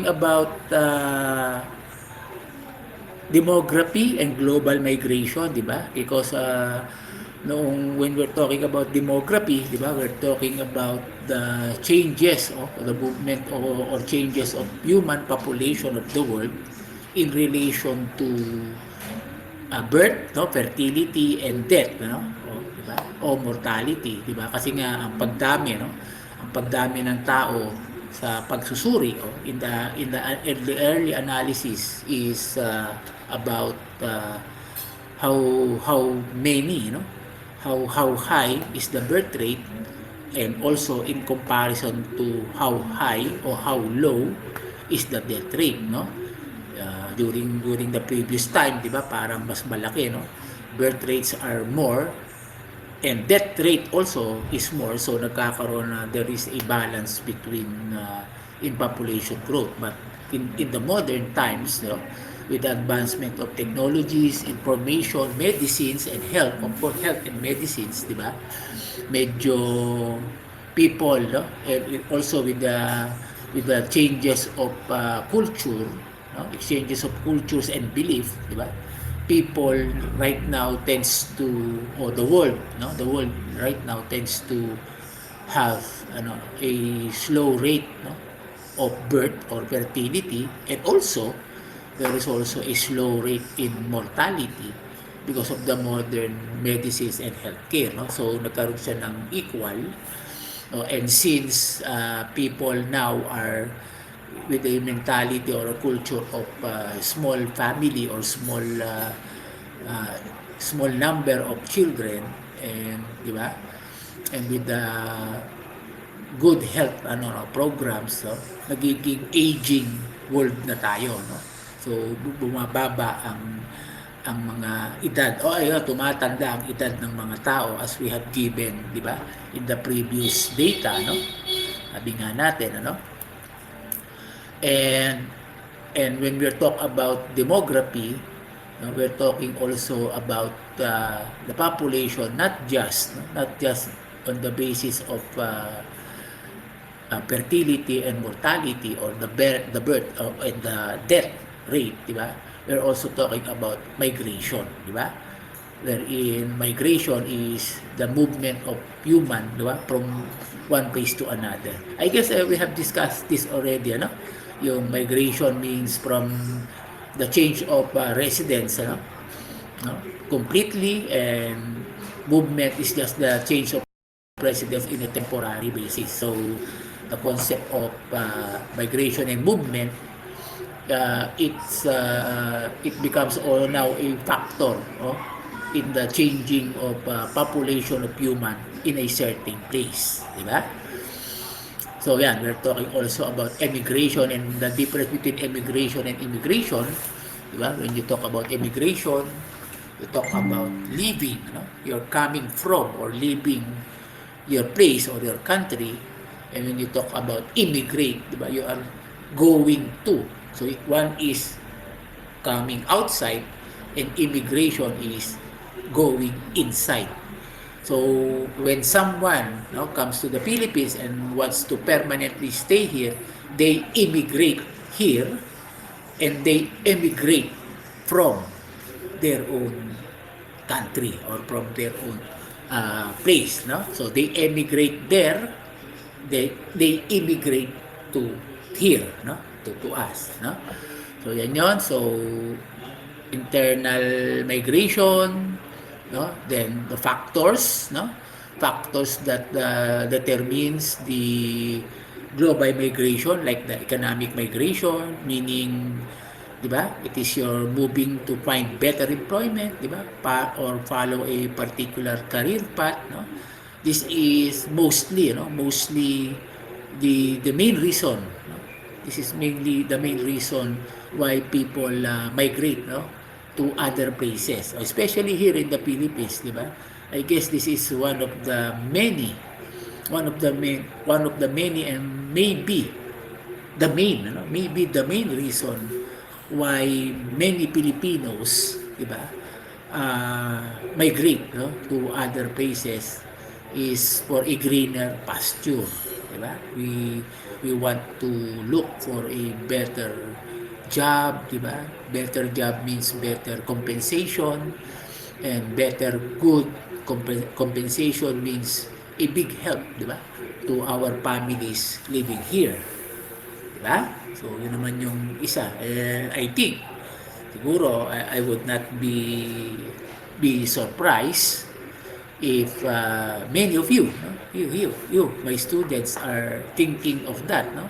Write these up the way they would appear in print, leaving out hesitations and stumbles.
talking about demography and global migration, di ba? Because when we're talking about demography, di ba, we're talking about the changes of the movement or changes of human population of the world in relation to birth, no, fertility and death, no? O, di ba? O mortality, di ba? Kasi nga ang pagdami, no? Ang pagdami ng tao sa pagsusuri in the early analysis is about how many, no? How high is the birth rate, and also in comparison to how high or how low is the death rate, no? During the previous time, 'di ba? Parang mas malaki, no? Birth rates are more and death rate also is more, so nagkakaroon na there is a balance between in population growth. But in the modern times, no, with the advancement of technologies, information, medicines and health, of course health and medicines, 'di ba? Medyo people, no, and also with the changes of culture, no, exchanges of cultures and belief, di ba? People right now tends to, or the world right now tends to have a slow rate, no, of birth or fertility, and also there is also a slow rate in mortality because of the modern medicines and healthcare, no? So nagkaroon siya ng equal, no? And since people now are with a mentality or a culture of small family or uh, small number of children, and di ba, and with the good health programs, no, nagiging aging world na tayo, no? So bumababa ang mga edad, tumatanda ang edad ng mga tao as we have given, di ba, in the previous data, no? Sabi nga natin, and when we talk about demography, we're talking also about the population, not just on the basis of fertility and mortality, or the birth and the death rate, di ba? We're also talking about migration, di ba? Wherein migration is the movement of human, di ba, from one place to another. I guess we have discussed this already, Yung migration means from the change of residence, no? Completely, and movement is just the change of residence in a temporary basis. So the concept of migration and movement, it becomes all now a factor, in the changing of population of human in a certain place, di ba? So yan, we're talking also about emigration and the difference between emigration and immigration, di ba? When you talk about emigration, you talk about leaving, you're coming from or leaving your place or your country. And when you talk about immigrate, di ba, you are going to. So one is coming outside, and immigration is going inside. So when someone, comes to the Philippines and wants to permanently stay here, they immigrate here, and they emigrate from their own country or from their own place, no? So they emigrate there, they immigrate to here, no? To us, no? So yan yon. So internal migration, no? Then the factors, no? Factors that determines the global migration, like the economic migration, meaning, di ba, it is your moving to find better employment, di ba, or follow a particular career path, no? This is mostly the main reason, no? This is mainly the main reason why people migrate, no, to other places, especially here in the Philippines, di ba? I guess this is one of the many, and maybe the main reason why many Filipinos, di ba, migrate, no, to other places, is for a greener pasture, di ba? We want to look for a better job, di ba? Better job means better compensation, and better good compensation means a big help, di ba? To our families living here. Di ba? So, yun naman yung isa. And I think, siguro, I would not be surprised if many of you, no? My students are thinking of that, no?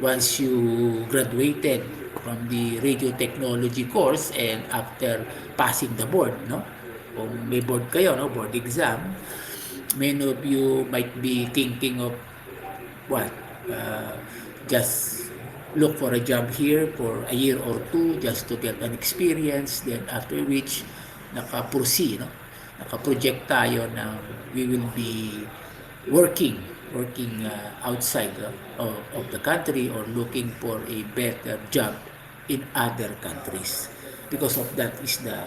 Once you graduated from the radio technology course and after passing the board, no? Kung may board kayo, no? Board exam, many of you might be thinking of what? Just look for a job here for a year or two just to get an experience, then after which naka-proceed, no? Naka-project tayo na we will be working outside of the country or looking for a better job in other countries. Because of that is the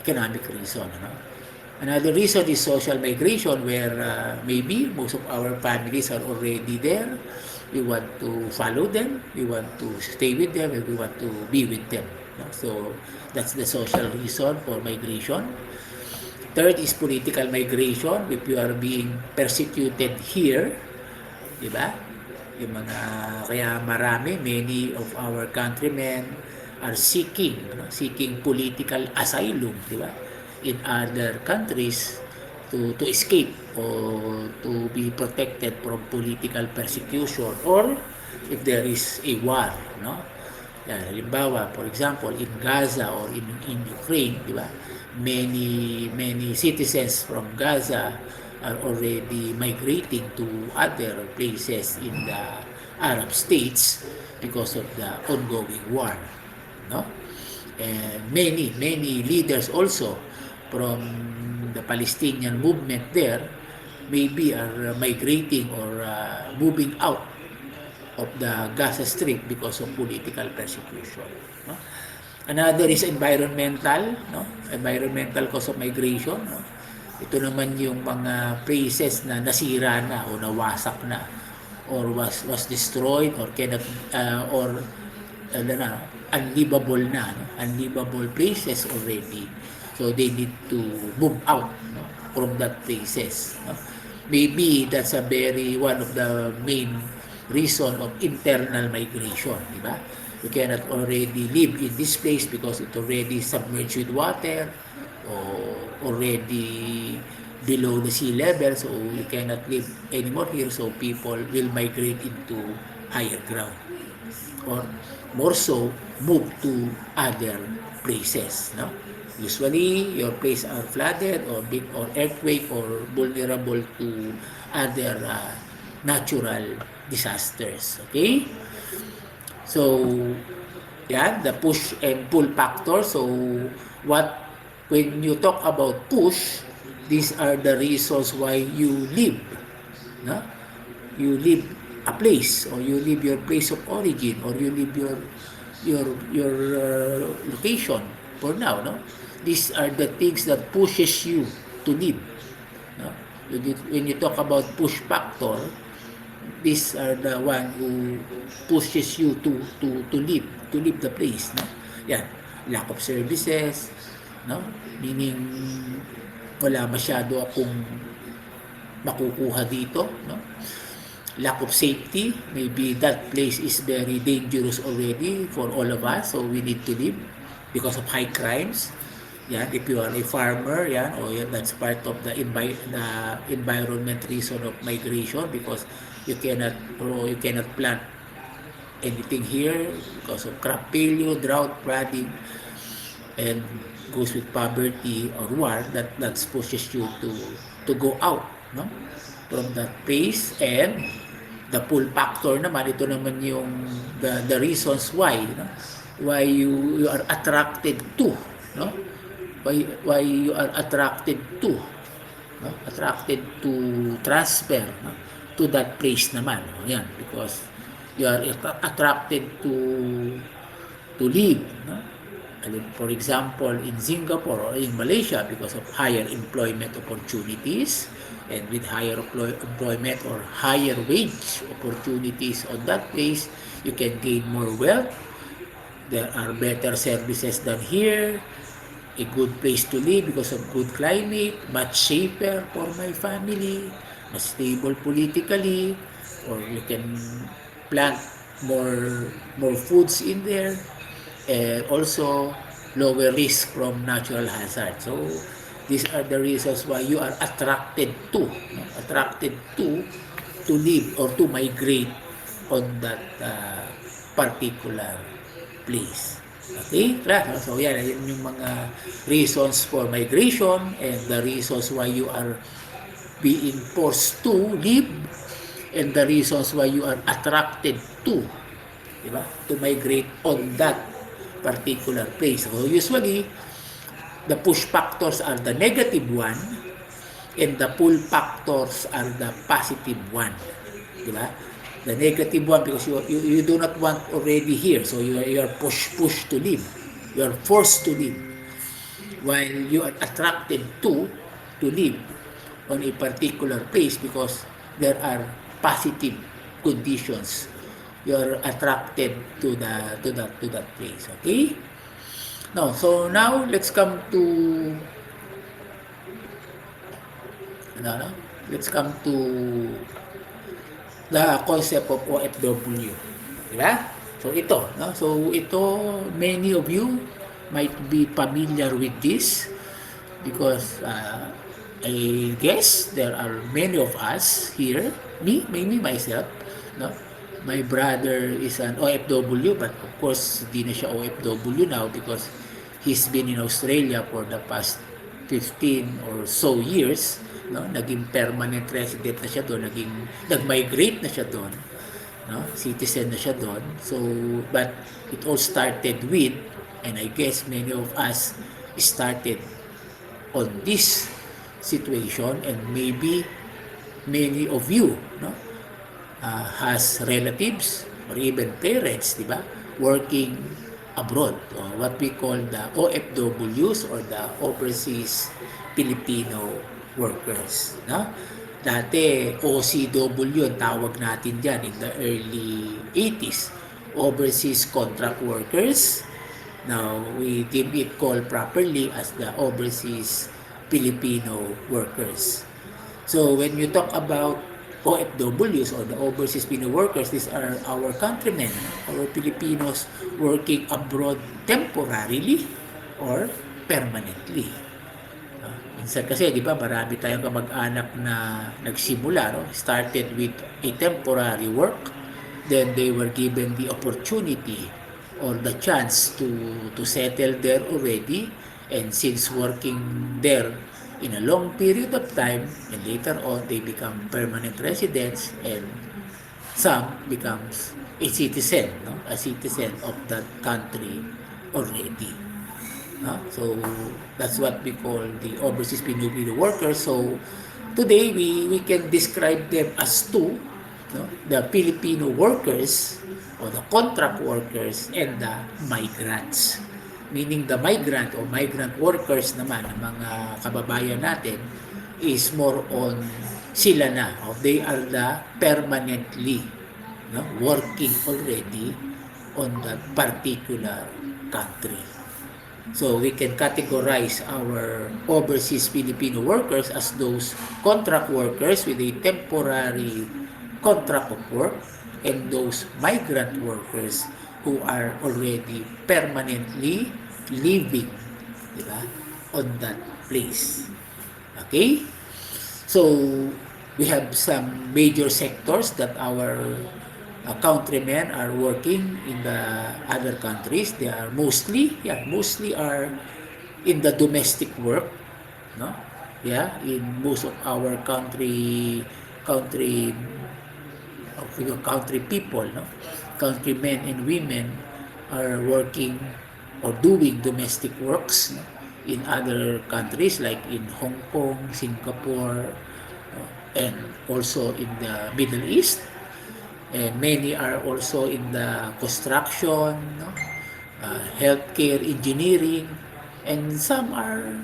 economic reason, no? Another reason is social migration, where maybe most of our families are already there. We want to follow them, we want to stay with them, and we want to be with them. No? So that's the social reason for migration. Third is political migration. If you are being persecuted here, di ba? Yung mga, kaya many of our countrymen are seeking political asylum, di ba? In other countries to escape or to be protected from political persecution, or if there is a war, no? Yan, halimbawa, for example, in Gaza or in Ukraine, di ba? Many citizens from Gaza are already migrating to other places in the Arab states because of the ongoing war, no? And many leaders also from the Palestinian movement there maybe are migrating or moving out of the Gaza Strip because of political persecution, no? Another is environmental, no? Environmental cause of migration, no? Ito naman yung mga places na nasira na o nawasak na or was destroyed or cannot or unlivable na, no? Unlivable places already. So they need to move out, no? From that places, no? Maybe that's a very one of the main reason of internal migration, di ba? You cannot already live in this place because it already submerged with water or already below the sea level, so you cannot live anymore here, so people will migrate into higher ground or more so move to other places, no? Usually your place are flooded or big or earthquake or vulnerable to other natural disasters. Okay, so yeah, the push and pull factor. So what, when you talk about push, these are the reasons why you leave, no? You leave a place, or you leave your place of origin, or you leave your location for now, no? These are the things that pushes you to leave, no? When you talk about push factor, these are the one who pushes you to leave the place, no? Yan, lack of services, no? Meaning wala masyado akong makukuha dito, no? Lack of safety, maybe that place is very dangerous already for all of us, so we need to leave because of high crimes. Yan, if you are a farmer, yan, o yan, that's part of the environment reason of migration, because you cannot plant anything here because of crop failure, drought, flooding, and goes with poverty or war, that pushes you to go out, no? From that place. And the pull factor naman, ito naman yung the reasons why, no? Why you are attracted to, no? Why you are attracted to, no? Attracted to transfer, no? To that place naman, no? Yan, because you are attracted to live, no? For example, in Singapore or in Malaysia, because of higher employment opportunities, and with higher employment or higher wage opportunities on that place, you can gain more wealth. There are better services than here, a good place to live because of good climate, much safer for my family, mas stable politically, or you can plant more foods in there, and also lower risk from natural hazard. So these are the reasons why you are attracted to, no? Attracted to live or to migrate on that particular place. Okay, class. So yan, yun yung mga reasons for migration and the reasons why you are being forced to live and the reasons why you are attracted to, di ba? To migrate on that particular place. So usually, the push factors are the negative one and the pull factors are the positive one. Di ba? The negative one because you do not want already here. So you are pushed to live. You are forced to live. While you are attracted to live on a particular place because there are positive conditions. You are attracted to that place. Okay? Now let's come to let's come to the concept of OFW. Diba? So ito, many of you might be familiar with this because I guess there are many of us here, mainly myself, no? My brother is an OFW, but of course, hindi na siya OFW now because he's been in Australia for the past 15 or so years, no? Naging permanent resident na siya doon, nag-migrate na siya doon, no? Citizen na siya doon. So, but it all started with, and I guess many of us started on this situation, and maybe many of you, no, has relatives or even parents, di ba, working abroad, what we call the OFWs or the Overseas Filipino Workers, no? Dati OCW ang tawag natin diyan in the early 80s, Overseas Contract Workers. Now we deem it called properly as the Overseas Filipino Workers. So when you talk about OFWs or the Overseas Filipino Workers, these are our countrymen, our Filipinos working abroad temporarily or permanently. Minsan kasi, di ba, marami tayong kamag-anak na nagsimula, no? Started with a temporary work, then they were given the opportunity or the chance to settle there already, and since working there in a long period of time, and later on they become permanent residents, and some becomes a citizen, no? A citizen of that country already. No? So that's what we call the overseas Filipino workers. So today we can describe them as two, no? The Filipino workers or the contract workers and the migrants. Meaning the migrant or migrant workers naman, ng mga kababayan natin, is more on sila na, or they are the permanently, no, working already on that particular country. So we can categorize our overseas Filipino workers as those contract workers with a temporary contract of work, and those migrant workers who are already permanently living, di ba, on that place. Okay? So, we have some major sectors that our countrymen are working in the other countries. They are mostly are in the domestic work, no? Yeah, in most of our country people, no? Countrymen and women are working or doing domestic works, no? In other countries like in Hong Kong, Singapore, and also in the Middle East. And many are also in the construction, no? healthcare, engineering, and some are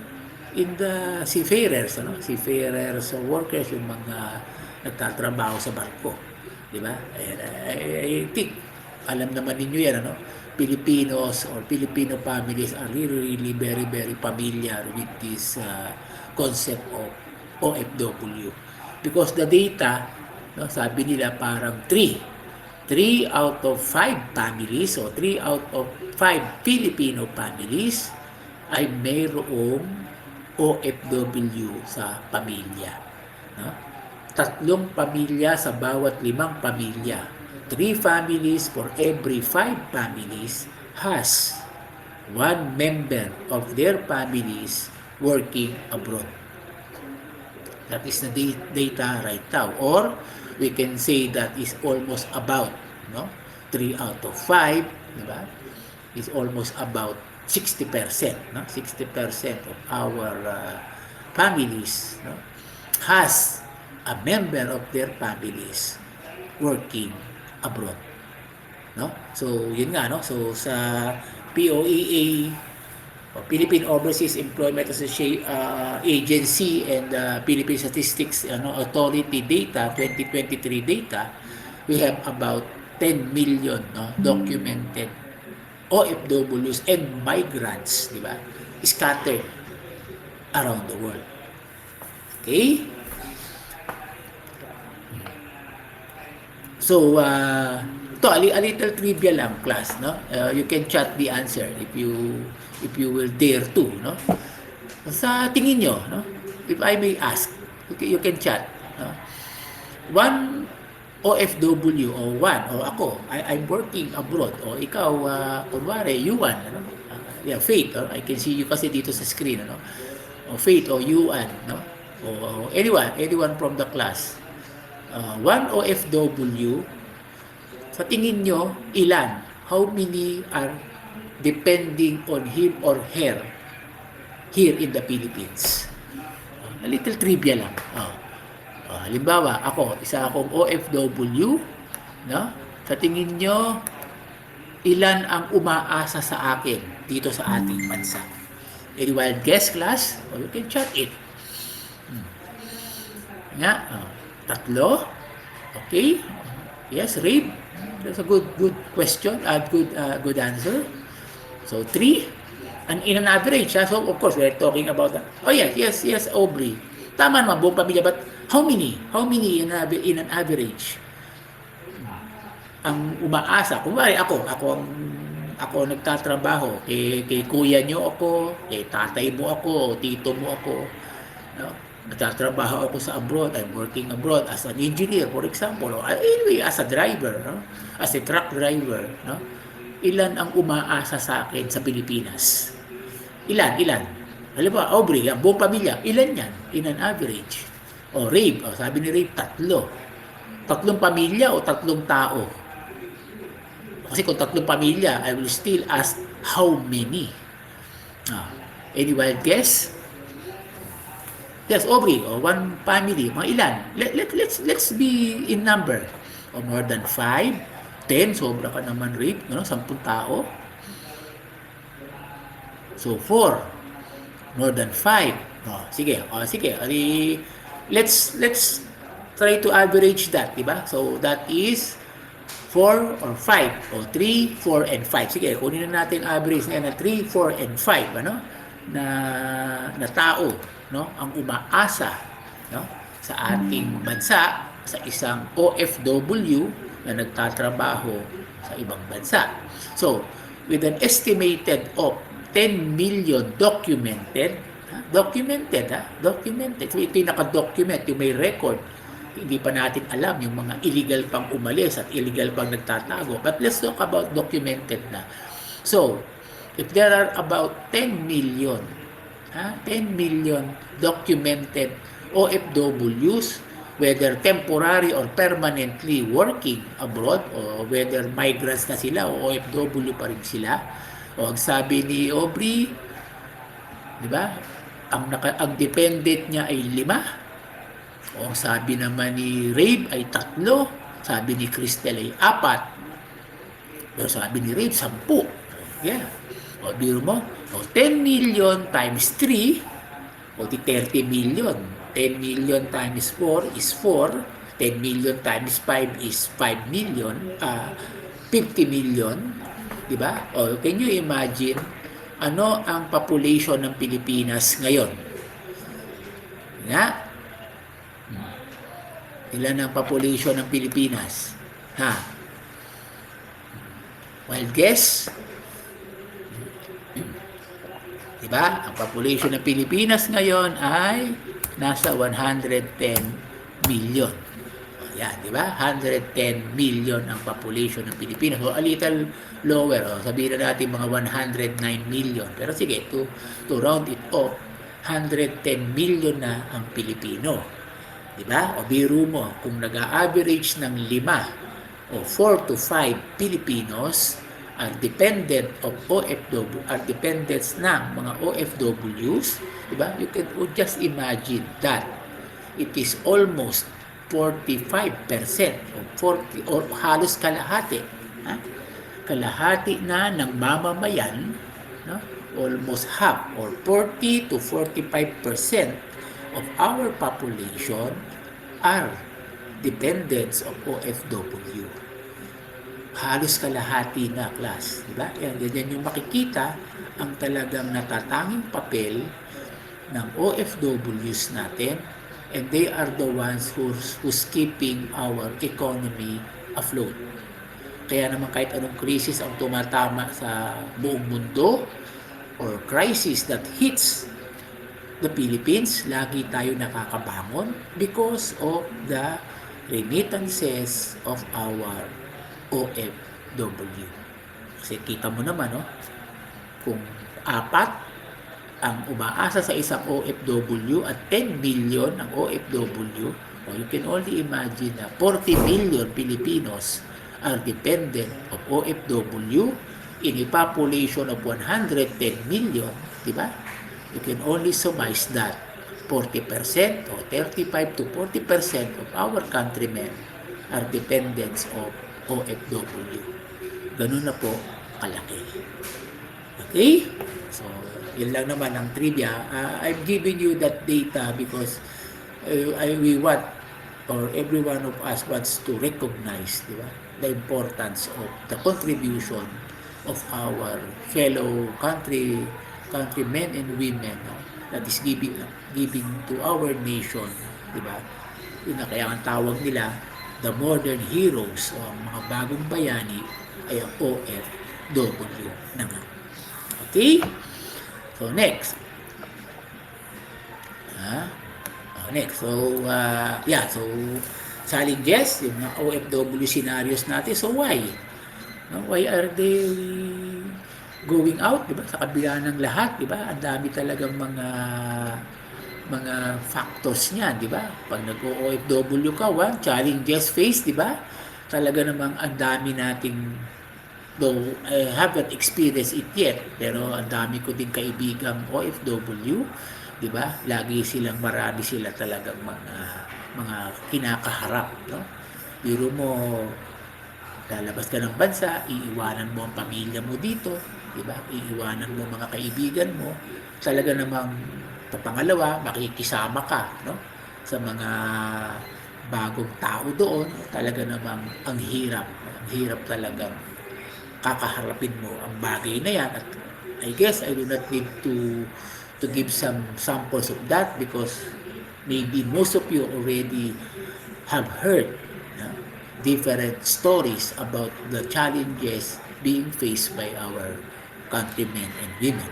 in the seafarers, seafarers workers, yung mga nagtatrabaho sa barko, di ba? And I think alam naman ninyo yan, Filipinos or Filipino families are really very very familiar with this concept of OFW because the data, sabi nila parang 3 out of 5 families o 3 out of 5 Filipino families ay mayroong OFW sa pamilya. No? 3 pamilya sa bawat 5 pamilya. 3 families for every 5 families has 1 member of their families working abroad. That is the data right now. Or we can say that is almost about 3 out of 5, diba? Is almost about 60%, 60% of our families has a member of their families working abroad. So yun nga, so sa POEA, Philippine Overseas Employment Agency and Philippine Statistics Authority data, 2023 data, we have about 10 million documented OFWs and migrants, di ba? Scattered around the world. Okay? So, ito, a little trivia lang, class, you can chat the answer if you will dare to, Sa tingin nyo, if I may ask, you can chat, one OFW o one, o ako, I'm working abroad, o ikaw, kunwari, Yuan, Faith, I can see you kasi dito sa screen, o Faith, o Yuan, o anyone from the class, one OFW, sa tingin nyo, ilan? How many are depending on him or her here in the Philippines? A little trivia lang. Halimbawa, isa akong OFW, Sa tingin nyo, ilan ang umaasa sa akin dito sa ating bansa? Any wild guess, class? Or you can chat it. Nga, 3. Okay? Yes, Rabe? That's a good question. Good answer. So, 3. And in an average, so of course, we're talking about that. Oh, yes, Aubrey. Tama naman, buong pamilya. But how many? How many in an average? Ang umaasa, kumari ako nagtatrabaho, kay kuya nyo ako, kay tatay mo ako, tito mo ako, nagtatrabaho ako sa abroad, I'm working abroad as an engineer, for example, or anyway, as a driver, as a truck driver, ilan ang umaasa sa akin sa Pilipinas? Ilan? Halimbawa, Aubrey, ang buong pamilya, ilan yan? In an average. O Rabe, sabi ni Rabe, 3. 3 pamilya o 3 tao? Kasi kung 3 pamilya, I will still ask how many. Any wild guess? Yes, Aubrey, one family, mga ilan? Let's be in number. O more than 5, 10, sobra ka naman, Rabe, 10 tao. So 4, more than 5. Sige. Let's try to average that, di ba? So that is 4 or 5 o 3, 4 and 5. Sige, kunin na natin average na 3, 4 and 5, na tao, ang umaasa, sa ating bansa sa isang OFW na nagtatrabaho sa ibang bansa. So, with an estimated of 10 million documented. So, ito yung naka-document, yung may record. Hindi pa natin alam yung mga illegal pang umalis at illegal pang nagtatago. But let's talk about documented na. So, if there are about 10 million documented OFWs, whether temporary or permanently working abroad, o whether migrants na sila o OFW pa rin sila, o ang sabi ni Aubrey, di ba? Ang dependent niya ay 5. O ang sabi naman ni Rabe ay 3. Sabi ni Cristel ay 4. Pero sabi ni Rabe, 10. Yeah. O, biro mo, o 10 million times 3, o di 30 million. 10 million times 4 is 4. 10 million times 5 is 5 million. 50 million. Diba? O, can you imagine ano ang population ng Pilipinas ngayon? Nga, ilan ang population ng Pilipinas? Ha? Wild guess? Diba? Ang population ng Pilipinas ngayon ay nasa 110 million. Yan, di ba? 110 million ang population ng Pilipinas. So, a little lower. O, sabihin na natin mga 109 million. Pero sige, to round it off, 110 million na ang Pilipino. Di ba? O biro mo, kung nag-average ng 5 o 4 to 5 Filipinos are dependent of OFW, are dependents ng mga OFWs, di ba? You can just imagine that it is almost 45% o 40 or halos kalahati. Ha? Kalahati na ng mamamayan, no? Almost half or 40 to 45% of our population are dependents of OFW. Halos kalahati na, class. Diba? Yan yung makikita ang talagang natatanging papel ng OFWs natin, and they are the ones who's keeping our economy afloat. Kaya naman kahit anong krisis ang tumatama sa buong mundo or crisis that hits the Philippines, lagi tayo nakakabangon because of the remittances of our OFW. Kasi kita mo naman, no? Kung 4 ang umaasa sa isang OFW at 10 million ang OFW, you can only imagine na 40 million Filipinos are dependent of OFW in a population of 110 million, di ba? You can only surmise that 40% or 35 to 40% of our countrymen are dependents of OFW. Ganun na po kalaki. Okay? So, yun lang naman ang trivia. I'm giving you that data because we want, or every one of us wants to recognize, di ba, the importance of the contribution of our fellow countrymen and women, no, that is giving to our nation, di ba? Yun na kaya ang tawag nila the modern heroes o mga bagong bayani ay ang OFW na nga. Okay? So, next. Next. So, so, challenges, yung mga OFW scenarios natin. So, why? Why are they going out, di ba? Sa kabila ng lahat, di ba? Ang dami talagang mga factors niyan, di ba? Pag nag-OFW ka, challenges face, di ba? Talaga namang ang dami nating, though I haven't experienced it yet, pero ang dami ko din kaibigang OFW, di ba? Marami sila talagang mga kinakaharap, no? Biro mo, lalabas ka ng bansa, iiwanan mo ang pamilya mo dito, di ba? Iiwanan mo mga kaibigan mo. Talaga namang pangalawa, makikisama ka, no? Sa mga bagong tao doon. Talaga namang ang hirap talagang kakaharapin mo ang bagay na yan. At I guess I do not need to give some samples of that because maybe most of you already have heard different stories about the challenges being faced by our countrymen and women.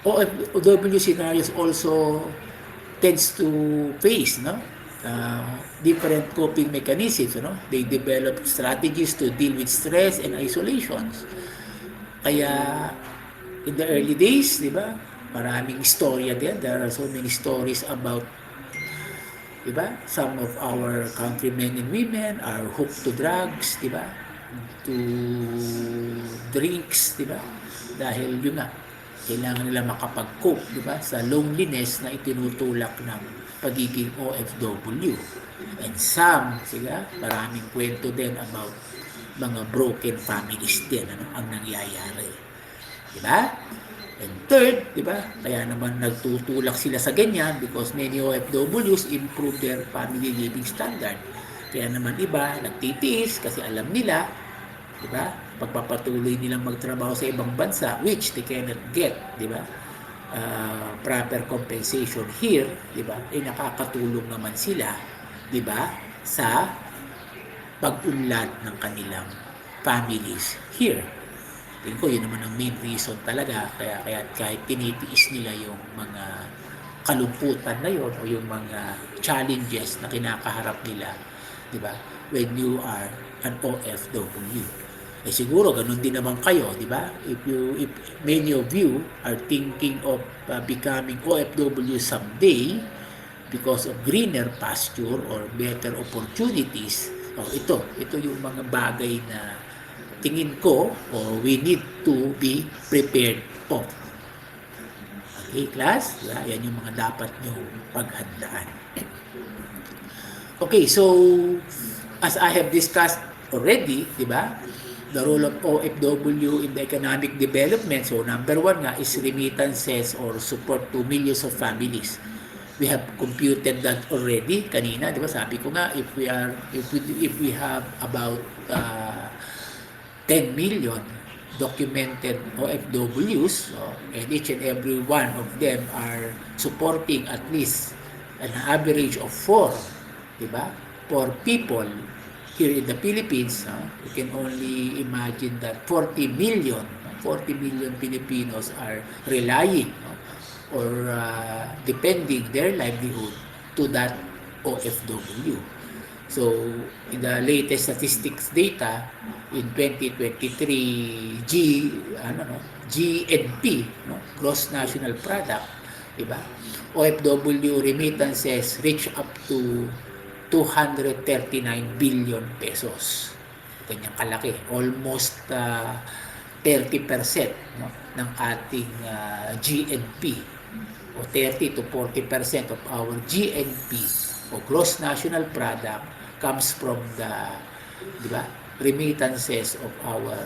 OFW scenarios also tends to face different coping mechanisms. They develop strategies to deal with stress and isolations. Kaya in the early days, di ba, maraming istorya din. There are so many stories about, di ba, some of our countrymen and women are hooked to drugs, di ba, to drinks, di ba, dahil yun nga, kailangan nila makapag-cope, di ba, sa loneliness na itinutulak ng pagiging OFW. And some, maraming kwento din about mga broken families din ang nangyayari. Diba? And third, diba, kaya naman nagtutulak sila sa ganyan because many OFWs improve their family living standard. Kaya naman iba, nagtitiis kasi alam nila, diba, pagpapatuloy nilang magtrabaho sa ibang bansa, which they cannot get, diba, proper compensation here, diba, ay nakakatulong naman sila, diba, sa pag-unlad ng kanilang families here. Tingin ko yun naman ang main reason talaga kaya kahit tinitiis nila yung mga kalumputan na yun o yung mga challenges na kinakaharap nila, di ba? When you are an OFW. Eh siguro ganun din naman kayo, di ba? If many of you are thinking of becoming OFW someday because of greener pasture or better opportunities, ito yung mga bagay na tingin ko we need to be prepared for. Okay, class? Yan yung mga dapat nyo paghandaan. Okay, so as I have discussed already, di ba? The role of OFW in the economic development. So number one nga is remittances or support to millions of families. We have computed that already kanina, di ba? Sabi ko nga if we have about 10 million documented OFWs, and each and every one of them are supporting at least an average of 4, diba? For people here in the Philippines, you can only imagine that 40 million Filipinos are relying or depending their livelihood to that OFW. So, in the latest statistics data, in 2023, GNP, Gross National Product, diba? OFW remittances reach up to 239 billion pesos. Kanyang kalaki. Almost 30% ng ating GNP o 30 to 40% of our GNP o Gross National Product comes from the, di ba, remittances of our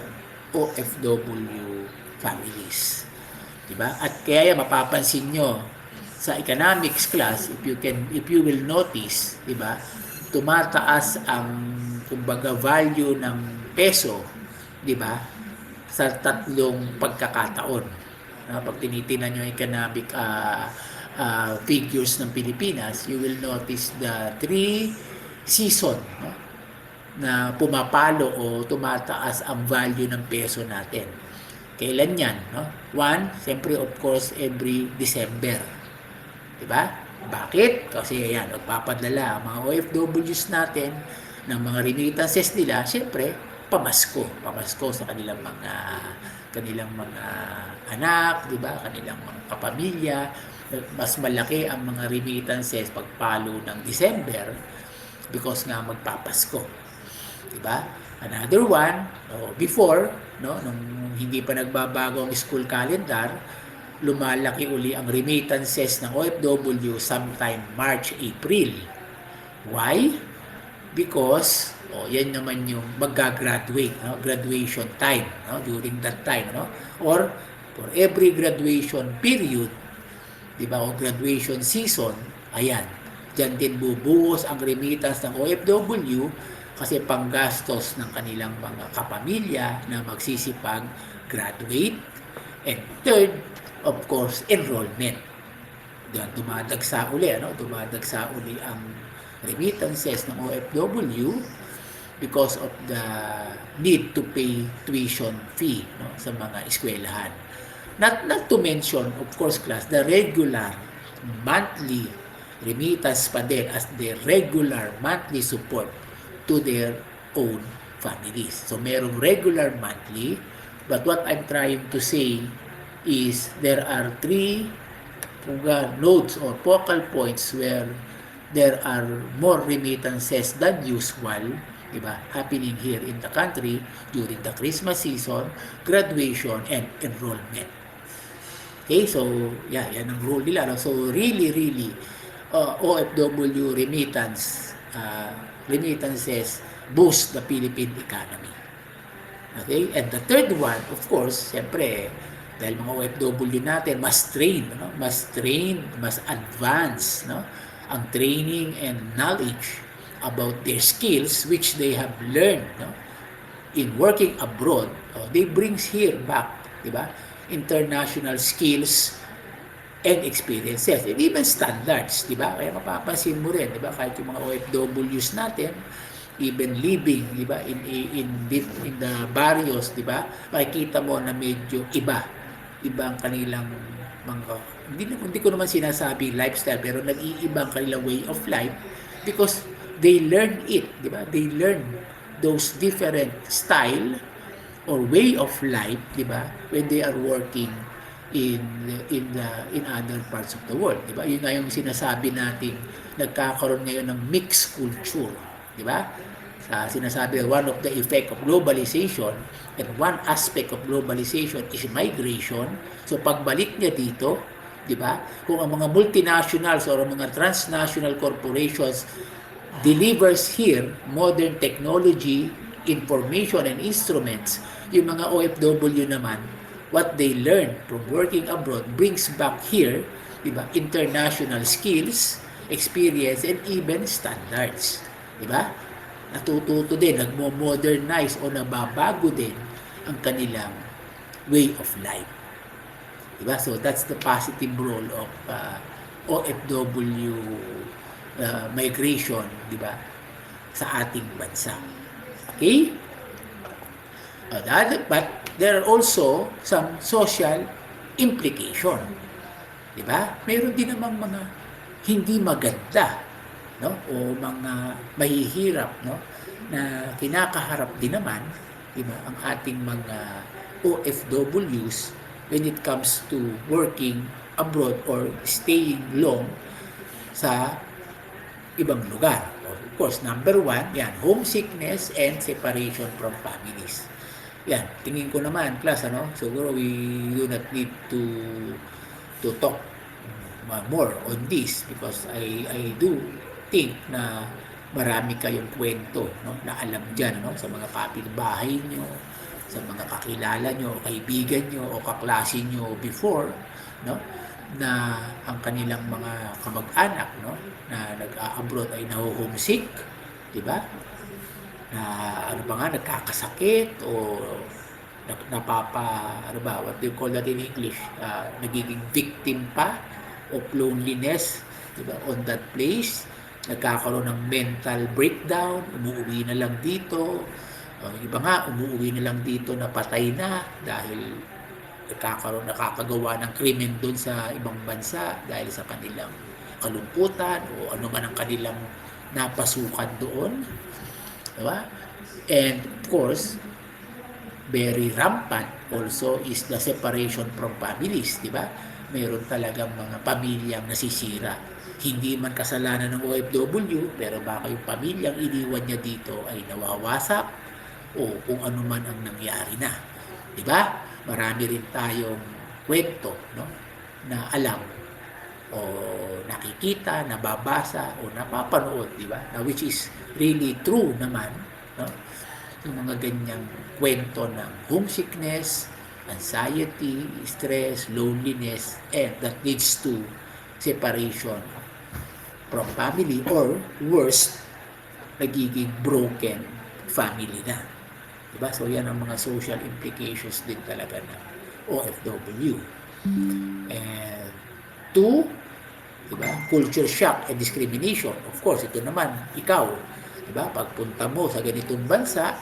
OFW families. Di ba? At kaya mapapansin nyo sa economics class, if you will notice, di ba, tumataas ang kumbaga value ng peso, di ba, sa tatlong pagkakataon. Pag tinitingnan nyo economic figures ng Pilipinas, you will notice the 3 season na pumapalo o tumataas ang value ng peso natin. Kailan yan? One, siyempre of course every December. Diba? Bakit? Kasi yan, magpapadala ang mga OFWs natin ng mga remittances nila, siyempre pamasko sa kanilang mga anak, diba? Kanilang mga kapamilya. Mas malaki ang mga remittances pagpalo ng December because nga magpapasko. Diba? Another one, before, nung hindi pa nagbabago ang school calendar, lumalaki uli ang remittances ng OFW sometime March, April. Why? Because, yan naman yung mag-graduate, graduation time, during that time. Or, for every graduation period, diba, o graduation season, ayan, diyan din bubuhos ang remittance ng OFW kasi panggastos ng kanilang mga kapamilya na magsisipag graduate. And third, of course, enrollment. Diyan dumadagsa uli ang remittances ng OFW because of the need to pay tuition fee sa mga eskwelahan. Not to mention, of course, class, the regular monthly remittance pa din as the regular monthly support to their own families. So, merong regular monthly, but what I'm trying to say is there are 3 nodes or focal points where there are more remittances than usual, diba, happening here in the country during the Christmas season, graduation, and enrollment. Okay, so yan ang rule nila. So really OFW remittances boost the Philippine economy. Okay? And the third one, of course, siyempre, dahil mga OFW natin, mas train, no? Mas train, mas advance, no? Ang training and knowledge about their skills which they have learned, no? In working abroad, they brings here back, di ba? International skills and experiences and even standards, di ba? Kaya mapapansin mo rin, di ba? Kahit yung mga OFWs natin, even living, di ba? In the barrios, di ba? Makikita mo na medyo iba ang kanilang mga hindi ko naman sinasabi lifestyle pero nag-iiba ang kanilang way of life because they learn it, di ba? They learn those different style or way of life, di ba? When they are working in in other parts of the world, di ba? Yun nga yung sinasabi nating nagkakaroon ngayon ng mixed culture, di ba? Sa sinasabi one of the effect of globalization and one aspect of globalization is migration. So pagbalik niya dito, di ba? Kung ang mga multinationals or mga transnational corporations delivers here modern technology, information, and instruments, yung mga OFW naman, what they learn from working abroad brings back here, di ba, international skills, experience, and even standards. Di ba? Natututo din, nagmo-modernize o nababago din ang kanilang way of life. Di ba? So that's the positive role of OFW migration, di ba, sa ating bansa. Okay? But there are also some social implication. Di ba? Mayroon din namang mga hindi maganda, no? O mga mahihirap, no? Na kinakaharap din naman, di ba, ang ating mga OFWs when it comes to working abroad or staying long sa ibang lugar. Of course, number one, yan, homesickness and separation from families. Yan, tingin ko naman, class, siguro we do not need to talk more on this because I do think na marami kayong kwento, no, na alam dyan, sa mga kapitbahay nyo, sa mga kakilala nyo, kaibigan nyo, o kaklase nyo before, no, na ang kanilang mga kamag-anak, no, na nag-a-abroad ay naho-homesick, di ba? Na nagkakasakit o what do you call that in English? Nagiging victim pa of loneliness, di ba? On that place, nagkakaroon ng mental breakdown, umuwi na lang dito. Iba nga, umuwi na lang dito na patay na dahil nakakagawa ng krimen doon sa ibang bansa dahil sa kanilang kalungkutan o ano man ang kanilang napasukan doon. Diba? And of course, very rampant also is the separation from families, di ba? Mayroon talagang mga pamilyang nasisira. Hindi man kasalanan ng OFW, pero baka yung pamilyang iniwan niya dito ay nawawasak o kung ano man ang nangyari na. Di ba? Marami rin tayong kwento, no, na alam o nakikita, nababasa o napapanood, di ba? Na which is really true naman, no? Yung mga ganyang kwento ng homesickness, anxiety, stress, loneliness, and that leads to separation from family or worse, nagiging broken family na. Diba? So yan ang mga social implications din talaga ng OFW. And two, diba? Culture shock and discrimination. Of course, ito naman, ikaw, diba? Pagpunta mo sa ganitong bansa,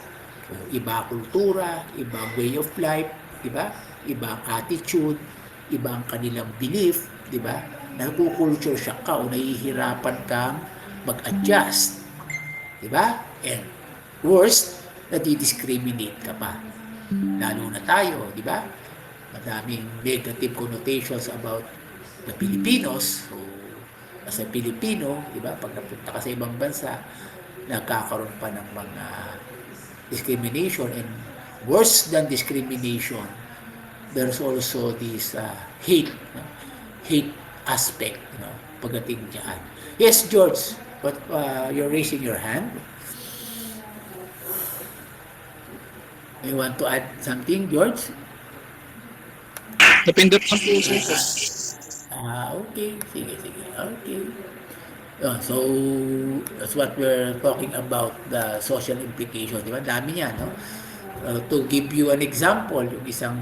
iba kultura, ibang way of life, diba? Ibang attitude, ibang kanilang belief, diba? Nagpo-culture shock ka o nahihirapan kang mag-adjust. Diba? And worst, nadi-discriminate ka pa. Lalo na tayo, di ba? Madaming negative connotations about the Filipinos. So, as a Pilipino, di ba? Pag napunta ka sa ibang bansa, nagkakaroon pa ng mga discrimination, and worse than discrimination, there's also this hate, no? Hate aspect, no? Pagdating diyan. Yes, George, but you're raising your hand. You want to add something, George? Napindot lang po sir. Okay. Sige, sige. Okay. So, that's what we're talking about, the social implication. Di ba? Dami niya, no? To give you an example, yung isang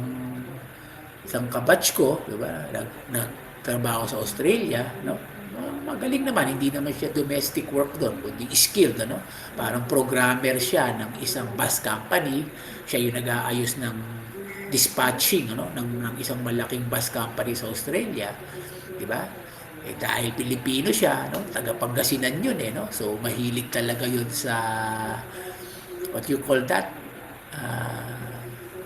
kabatch ko, di ba? Nagtrabaho sa Australia, no? Magaling naman, hindi naman siya domestic work doon, kundi skilled, ano? Parang programmer siya ng isang bus company. Siya yung nag-aayos ng dispatching, ano? ng isang malaking bus company sa Australia, di ba? Dahil Pilipino siya, no? Taga Pangasinan yun eh, no? So mahilig talaga yun sa what you call that?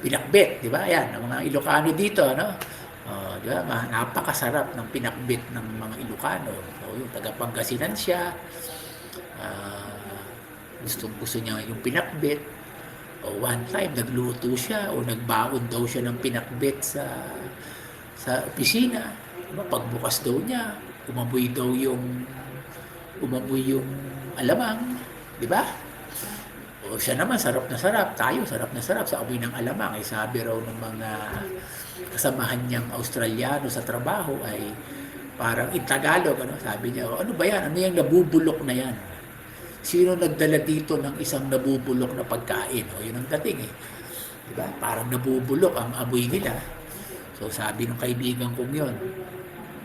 Pinakbet, di ba? Yan, ang mga Ilocano dito, no? Di ba? Napakasarap ng pinakbet ng mga Ilocano. So, yung taga Pangasinan siya, gusto niya yung pinakbet. O one time, nagluto siya o nagbaon daw siya ng pinakbet sa opisina. Diba? Pagbukas daw niya, umamoy yung alamang, di ba? O siya naman, sarap na sarap. Tayo, sarap na sarap sa amoy ng alamang. Ay sabi raw ng mga kasamahan niyang Australiano sa trabaho ay parang in Tagalog, ano, sabi niya, ano ba yan? Ano yung nabubulok na yan? Sino nagdala dito ng isang nabubulok na pagkain? O yun ang dating eh. Diba? Parang nabubulok ang amoy nila. So sabi ng kaibigan kong yun,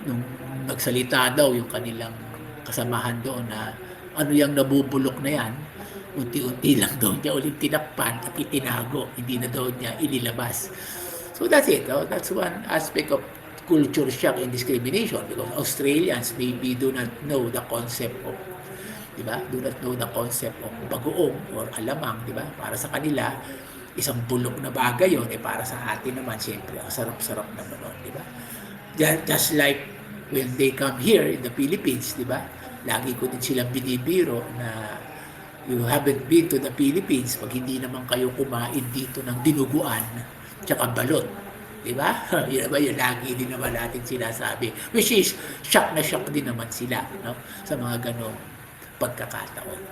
nung nagsalita daw yung kanilang kasamahan doon na ano yung nabubulok na yan, unti-unti lang daw niya ulit tinakpan at itinago, hindi na daw niya inilabas. So that's it. Oh, that's one aspect of culture shock and discrimination because Australians maybe do not know the concept of, di ba? Do not know the concept of bagoong or alamang, di ba? Para sa kanila, isang bulok na bagay yon, eh para sa atin naman siyempre ang sarap-sarap naman nun, di ba? Just like when they come here in the Philippines, di ba? Lagi ko din silang binibiro na you haven't been to the Philippines pag hindi naman kayo kumain dito ng dinuguan tsaka balot. Di ba? Yun ba yung lagi din naman natin sinasabi. Which is, shock na shock din naman sila, no? Sa mga ganong pagkakataon.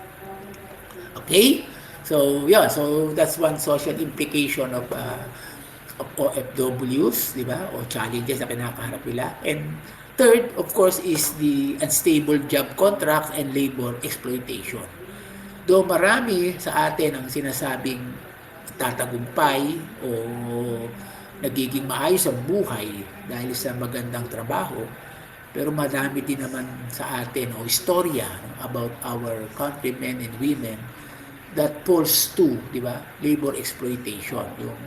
Okay? So, yeah. So, that's one social implication of OFWs, di ba? O challenges na kinakaharap nila. And third, of course, is the unstable job contracts and labor exploitation. Though marami sa atin ang sinasabing tatagumpay o nagiging maayos ang buhay dahil sa magandang trabaho, pero marami din naman sa atin o istorya about our countrymen and women that falls to, di ba, labor exploitation, yung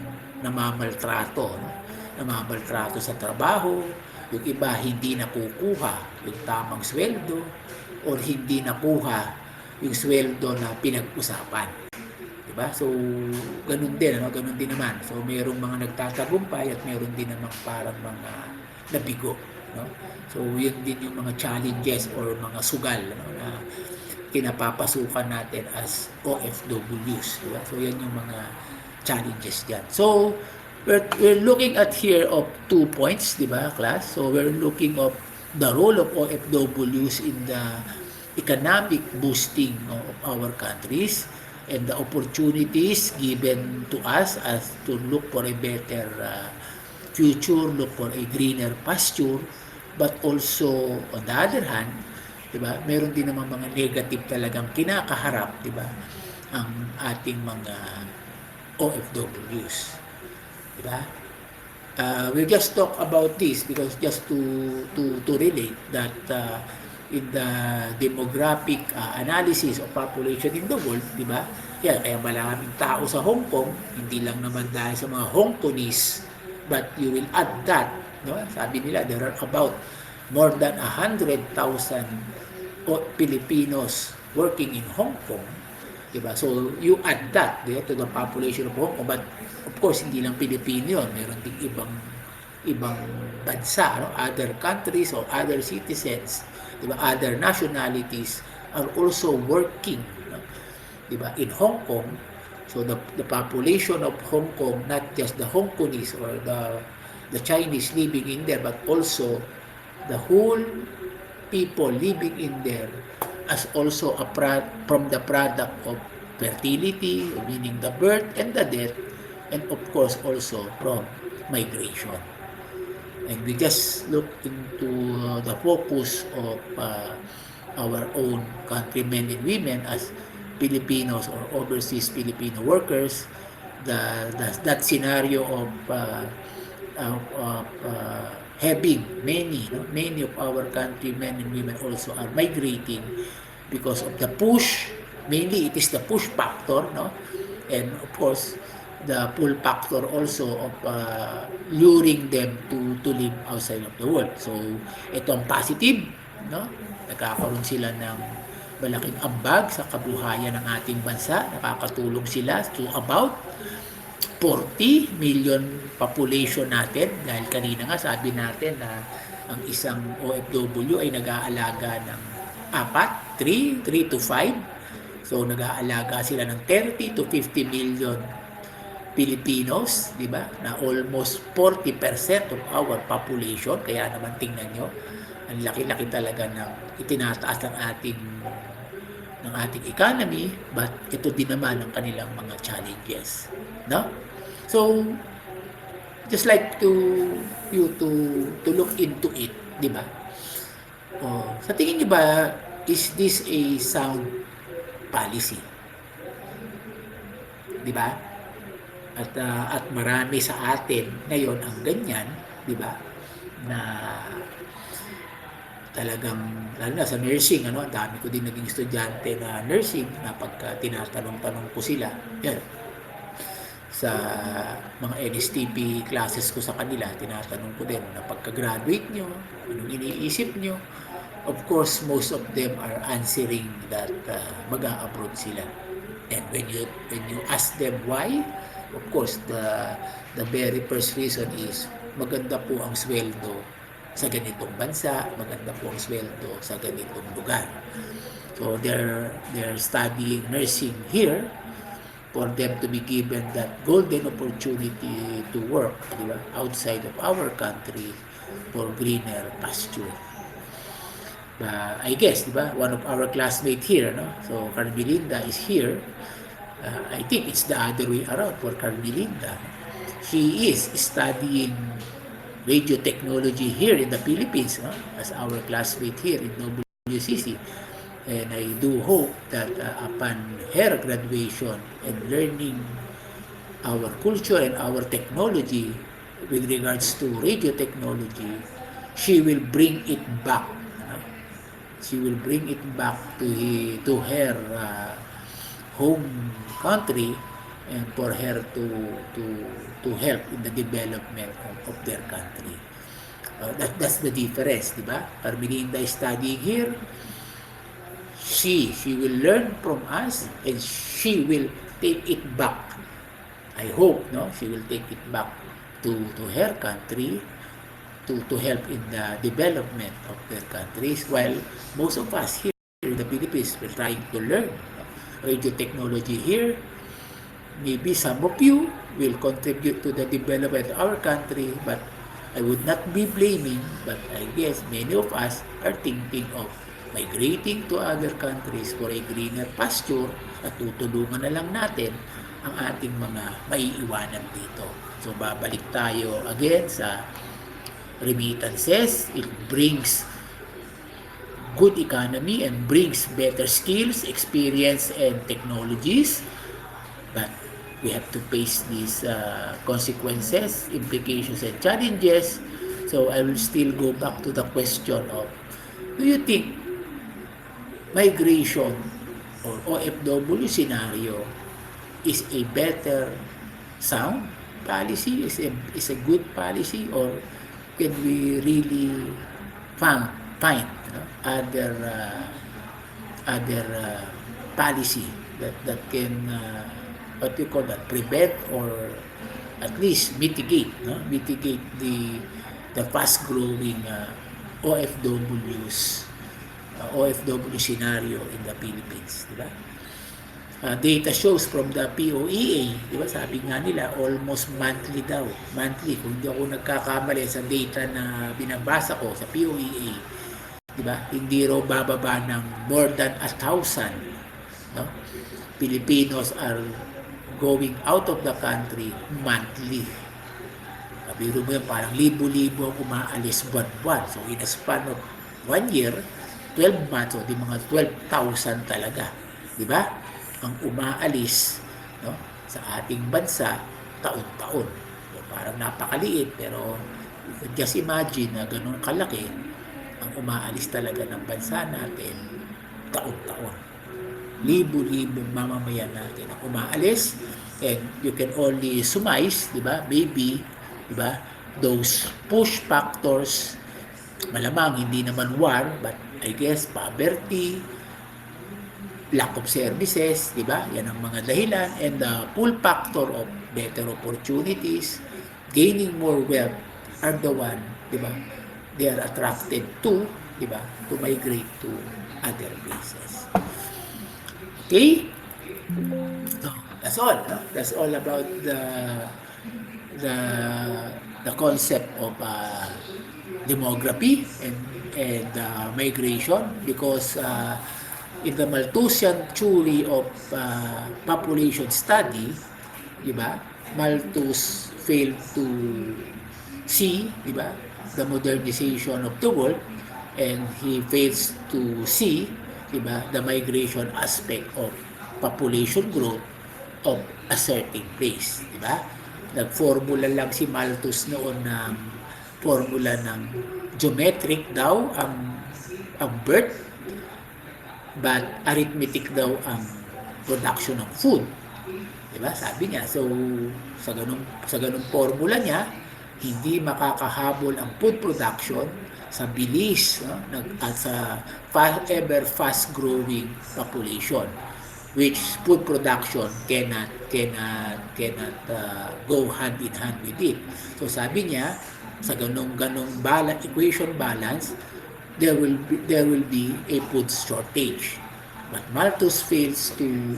namamaltrato, no? Namamaltrato sa trabaho, yung iba hindi nakukuha yung tamang sweldo or hindi nakuha yung sweldo na pinag-usapan. Diba? So, ganun din, ano? Ganun din naman. So, mayroong mga nagtatagumpay at mayroon din namang parang mga nabigo. No? So, yun din yung mga challenges or mga sugal, ano, na kinapapasukan natin as OFWs. Diba? So, yan yung mga challenges dyan. So, we're looking at here of 2 points, di ba, class? So, we're looking of the role of OFWs in the economic boosting of our countries and the opportunities given to us as to look for a better future, look for a greener pasture, but also on the other hand, 'di ba? Meron din naman mga negative talagang kinakaharap, 'di ba? Ang ating mga OFWs, 'di ba? We'll just talk about this because just to relate that in the demographic analysis of population in the world, di ba? Kaya maraming tao sa Hong Kong, hindi lang naman dahil sa mga Hong Kongese, but you will add that, no? Sabi nila there are about more than 100,000 Filipinos working in Hong Kong, di ba? So you add that, di ba, to the population of Hong Kong, but of course hindi lang Pilipino yun, meron ding ibang bansa, no? Other countries or other citizens, diba? Other nationalities are also working, no? Diba? In Hong Kong. So the population of Hong Kong, not just the Hong Kongese or the Chinese living in there, but also the whole people living in there as also from the product of fertility, meaning the birth and the death and of course also from migration. And we just look into the focus of our own countrymen and women as Filipinos or overseas Filipino workers, that scenario of having many of our countrymen and women also are migrating because of the push. Mainly it is the push factor, no, and of course the pull factor also of luring them to live outside of the world. So ito ang positive, no, nagkakaroon sila ng malaking ambag sa kabuhayan ng ating bansa. Nakakatulong sila to about 40 million population natin, dahil kanina nga sabi natin na ang isang OFW ay nag-aalaga ng 3 to 5. So nag-aalaga sila ng 30 to 50 million Filipinos, di ba? Na almost 40% of our population. Kaya naman tingnan nyo, ang laki-laki talaga ng itinataas ng ating economy, but ito din naman ang kanilang mga challenges, no? So just like you to look into it, di ba? Sa tingin niyo ba, is this a sound policy? Di ba? At marami sa atin ngayon ang ganyan, di ba? Na talagang, lalo na sa nursing, ang dami ko din naging estudyante na nursing, na pagka tinatanong-tanong ko sila, yan, sa mga NSTP classes ko sa kanila, tinatanong ko din na pagka-graduate nyo, anong iniisip nyo. Of course, most of them are answering that mag-a-abroad sila. And when you ask them why, of course, the very first reason is maganda po ang sweldo sa ganitong bansa, maganda po ang sweldo sa ganitong lugar. So they're studying nursing here for them to be given that golden opportunity to work, di ba, outside of our country for greener pasture. I guess, di ba, one of our classmates here, no? So Carmelinda is here. I think it's the other way around for Carmelinda. She is studying radio technology here in the Philippines, no? As our classmate here in WCC. And I do hope that upon her graduation and learning our culture and our technology with regards to radio technology, she will bring it back. She will bring it back to her home country, and for her to help in the development of their country. That's the difference, di ba? Carmelinda is studying here. She will learn from us, and she will take it back. I hope, no, she will take it back to her country to help in the development of their countries, while most of us here in the Philippines we're trying to learn radio technology here. Maybe some of you will contribute to the development of our country, but I would not be blaming, but I guess many of us are thinking of migrating to other countries for a greener pasture, at tutulungan na lang natin ang ating mga maiiwanan dito. So babalik tayo again sa remittances. It brings good economy and brings better skills, experience, and technologies, but we have to face these consequences, implications, and challenges. So I will still go back to the question of, do you think migration or OFW scenario is a better sound policy, is a good policy, or can we really find other policy that can what you call that, prevent or at least mitigate the fast growing OFW scenario in the Philippines, di ba? Data shows from the POEA, di ba? Sabi nga nila almost monthly daw. Monthly, kung hindi ako nagkakamali sa data na binabasa ko sa POEA, di ba? Hindi raw bababa ng more than 1,000, no? Filipinos are going out of the country monthly. Biro mo yan, parang libo-libo ang umaalis buwan-buwan. So, in a span of 1 year, 12 months, o di mga 12,000 talaga. Di ba? Ang umaalis, no, sa ating bansa taon-taon. So, parang napakaliit, pero just imagine na ganun kalaki ang umaalis talaga ng bansa natin taon-taon. Libo-libong mamamayan natin ang umaalis, and you can only surmise, di ba, maybe, di ba, those push factors, malamang hindi naman war, but I guess poverty, lack of services, di ba, yan ang mga dahilan, and the pull factor of better opportunities, gaining more wealth, are the one, di ba, they are attracted to, di ba, to migrate to other places. Okay? So, that's all. No? That's all about the the concept of demography and migration, because in the Malthusian theory of population study, di ba? Malthus failed to see, di ba, the modernization of the world, and he fails to see, diba, the migration aspect of population growth of a certain place, diba? Nag-formula lang si Malthus noon ng formula ng geometric daw ang birth, but arithmetic daw ang production ng food, diba? Sabi niya, so sa ganung formula niya, hindi makakahabol ang food production sa bilis, no, at sa ever fast growing population, which food production cannot go hand in hand with it. So sabi niya, sa ganung equation balance, there will be a food shortage. But Malthus fails to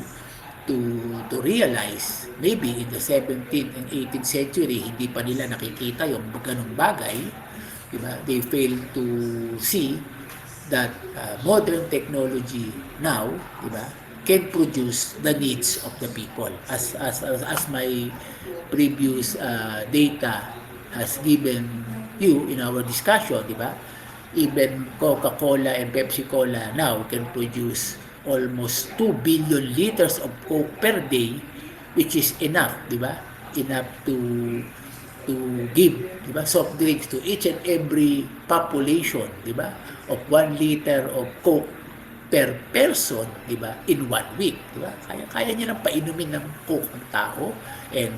realize, maybe in the 17th and 18th century, hindi pa nila nakikita yung ganung bagay, diba? They fail to see that modern technology now, diba, can produce the needs of the people. As my previous data has given you in our discussion, diba? Even Coca-Cola and Pepsi-Cola now can produce almost 2 billion liters of Coke per day, which is enough, diba? Enough to give, diba, soft drinks to each and every population, diba, of 1 liter of Coke per person, diba, in 1 week, diba? Kaya niya nang painumin ng Coke ang tao. And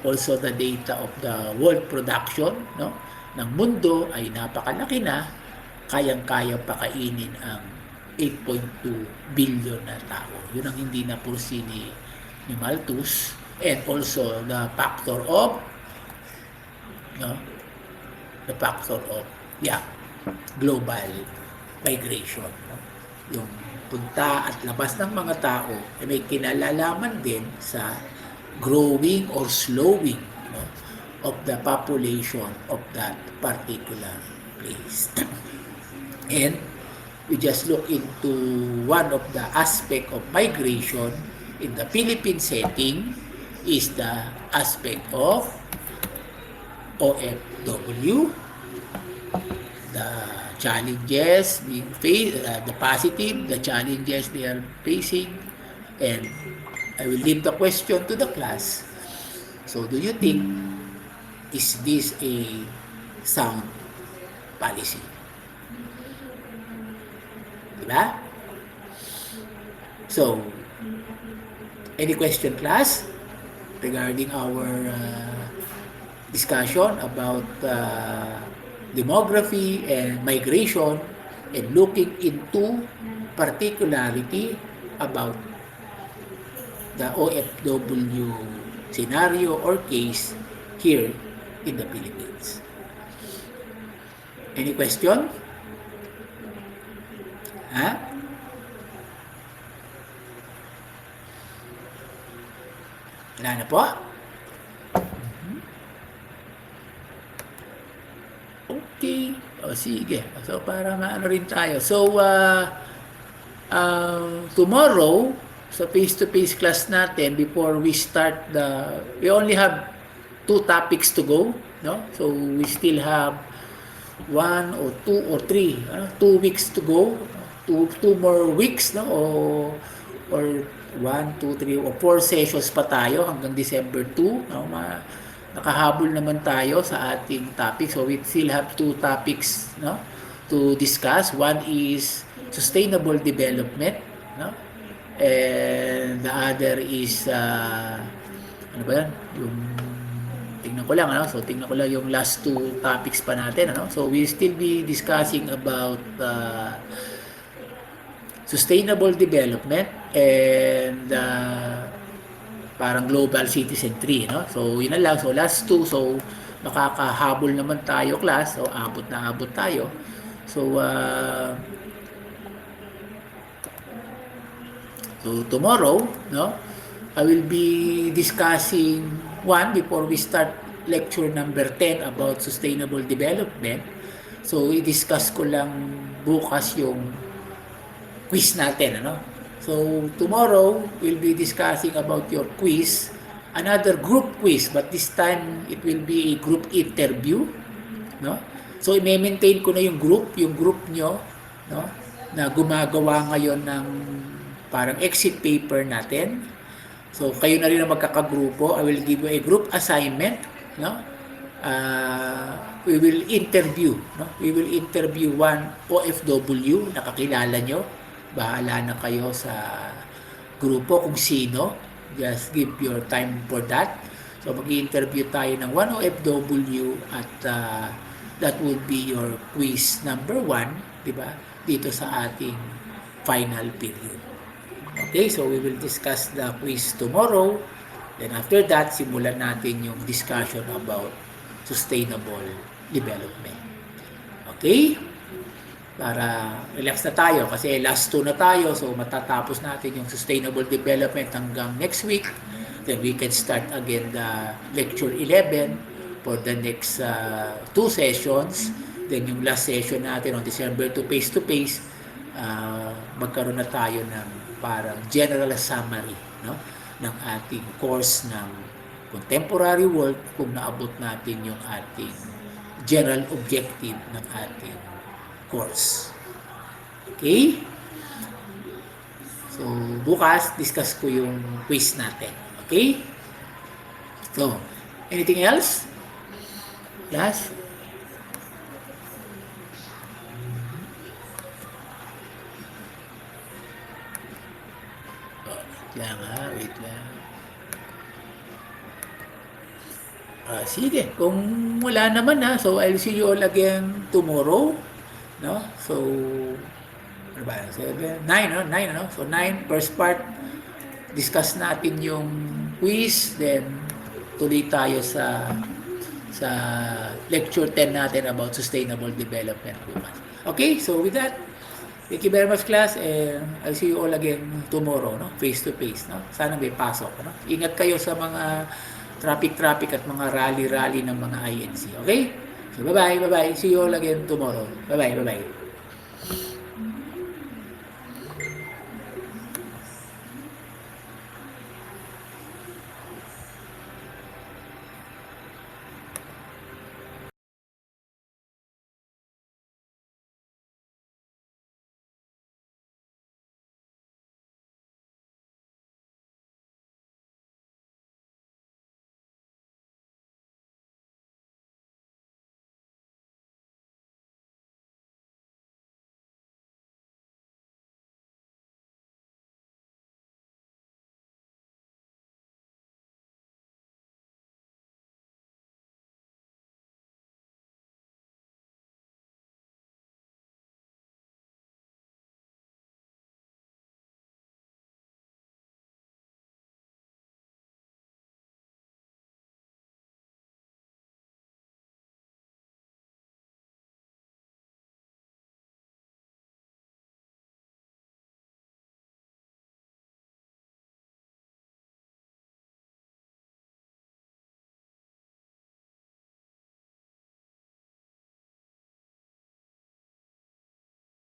also the data of the world production, no, ng mundo ay napakalaki na, kayang-kaya pakainin ang 8.2 billion na tao. Yun ang hindi na pursi ni Malthus. And also the factor of global migration, no? Yung punta at labas ng mga tao ay may kinalalaman din sa growing or slowing, no, of the population of that particular place. And we just look into one of the aspect of migration in the Philippine setting is the aspect of OFW, the challenges being faced, the positive, the challenges they are facing, and I will leave the question to the class. So, do you think, is this a sound policy? Diba? So, any question, class, regarding our discussion about demography and migration, and looking into particularity about the OFW scenario or case here in the Philippines? Any question? Ha? Wala na po? Okay. O sige. So para maano rin tayo. So tomorrow sa face-to-face class natin, before we start we only have 2 topics to go, no? So we still have 1 or 2 or 3, 2 weeks to go, two more weeks, no? Or 1, 2, 3 or 4 sessions pa tayo hanggang December 2, no? Nakahabol naman tayo sa ating topic. So we still have 2 topics, no, to discuss. One is sustainable development, no? And the other is ano ba yan? Yung tingnan ko lang, ano? So tingnan ko lang yung last 2 topics pa natin, ano? So we'll still be discussing about sustainable development and parang global citizen 3, no? So yun na lang. So last 2, so makakahabol naman tayo class. So abot na abot tayo. So tomorrow, no, I will be discussing one before we start lecture number 10 about sustainable development. So i-discuss ko lang bukas yung quiz natin, ano? So tomorrow we'll be discussing about your quiz, another group quiz, but this time it will be a group interview, no? So i-maintain ko na yung group nyo, no, na gumagawa ngayon ng parang exit paper natin. So kayo na rin ang magkakagrupo. I will give you a group assignment, no? We will interview, no? We will interview one OFW na kakilala nyo. Bahala na kayo sa grupo kung sino. Just give your time for that. So mag-i-interview tayo ng one OFW at that will be your quiz number 1, di ba? Dito sa ating final period. Okay, so we will discuss the quiz tomorrow. Then after that, simulan natin yung discussion about sustainable development. Okay? Para relax na tayo kasi last 2 na tayo, so matatapos natin yung sustainable development hanggang next week. Then we can start again the lecture 11 for the next 2 sessions. Then yung last session natin on December 2 face-to-face, magkaroon na tayo ng parang general summary, no, ng ating course ng contemporary world kung naabot natin yung ating general objective ng ating course. Okay? So, bukas, discuss ko yung quiz natin. Okay? So, anything else? Yes? Wait lang. Sige, kung wala naman so I'll see you all again tomorrow, no? So, ano ba? 7, 9, no? 9, no? So, 9, first part, discuss natin yung quiz, then tuloy tayo sa lecture 10 natin about sustainable development. Okay, so with that, thank you very much, class, and I'll see you all again tomorrow, no? Face to face, no? Sana may pasok, no? Ingat kayo sa mga traffic at mga rally ng mga INC, okay? So bye-bye. See you all again tomorrow. Bye-bye.